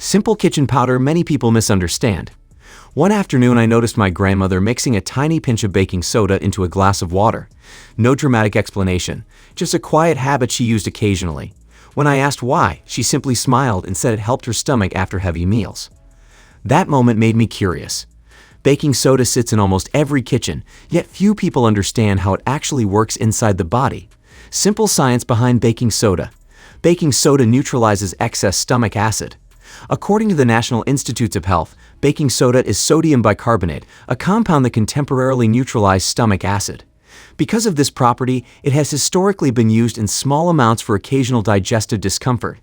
Simple kitchen powder many people misunderstand. One afternoon I noticed my grandmother mixing a tiny pinch of baking soda into a glass of water. No dramatic explanation, just a quiet habit she used occasionally. When I asked why, she simply smiled and said it helped her stomach after heavy meals. That moment made me curious. Baking soda sits in almost every kitchen, yet few people understand how it actually works inside the body. Simple science behind baking soda. Baking soda neutralizes excess stomach acid. According to the National Institutes of Health, baking soda is sodium bicarbonate, a compound that can temporarily neutralize stomach acid. Because of this property, it has historically been used in small amounts for occasional digestive discomfort.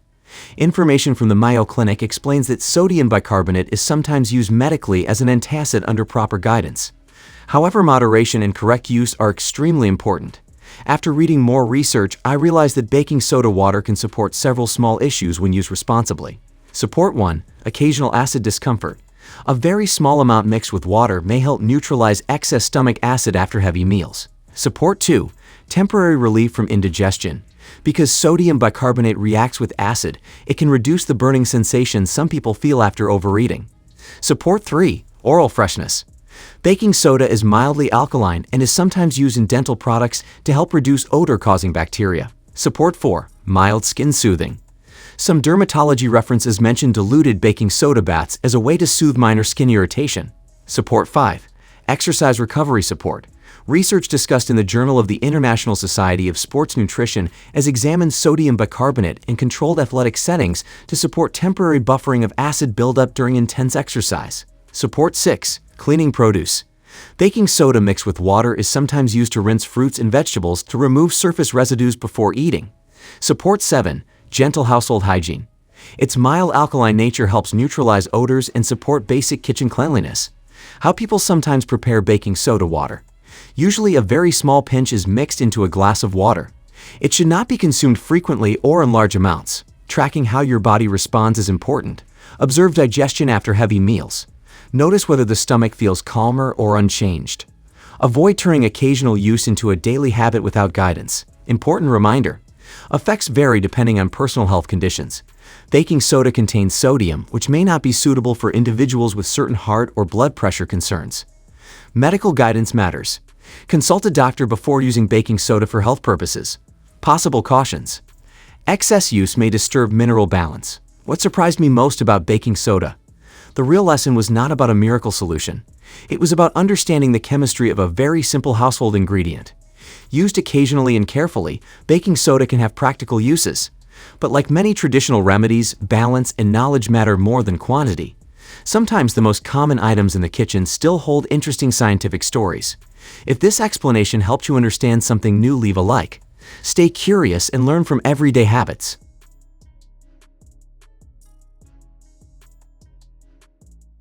Information from the Mayo Clinic explains that sodium bicarbonate is sometimes used medically as an antacid under proper guidance. However, moderation and correct use are extremely important. After reading more research, I realized that baking soda water can support several small issues when used responsibly. Support 1. Occasional acid discomfort. A very small amount mixed with water may help neutralize excess stomach acid after heavy meals. Support 2. Temporary relief from indigestion. Because sodium bicarbonate reacts with acid, it can reduce the burning sensation some people feel after overeating. Support 3. Oral freshness. Baking soda is mildly alkaline and is sometimes used in dental products to help reduce odor-causing bacteria. Support 4. Mild skin soothing. Some dermatology references mention diluted baking soda baths as a way to soothe minor skin irritation. Support 5. Exercise recovery support. Research discussed in the Journal of the International Society of Sports Nutrition has examined sodium bicarbonate in controlled athletic settings to support temporary buffering of acid buildup during intense exercise. Support 6. Cleaning produce. Baking soda mixed with water is sometimes used to rinse fruits and vegetables to remove surface residues before eating. Support 7. Gentle household hygiene. Its mild alkaline nature helps neutralize odors and support basic kitchen cleanliness. How people sometimes prepare baking soda water. Usually a very small pinch is mixed into a glass of water. It should not be consumed frequently or in large amounts. Tracking how your body responds is important. Observe digestion after heavy meals. Notice whether the stomach feels calmer or unchanged. Avoid turning occasional use into a daily habit without guidance. Important reminder. Effects vary depending on personal health conditions. Baking soda contains sodium, which may not be suitable for individuals with certain heart or blood pressure concerns. Medical guidance matters. Consult a doctor before using baking soda for health purposes. Possible cautions. Excess use may disturb mineral balance. What surprised me most about baking soda? The real lesson was not about a miracle solution. It was about understanding the chemistry of a very simple household ingredient. Used occasionally and carefully, baking soda can have practical uses. But like many traditional remedies, balance and knowledge matter more than quantity. Sometimes the most common items in the kitchen still hold interesting scientific stories. If this explanation helped you understand something new, leave a like. Stay curious and learn from everyday habits.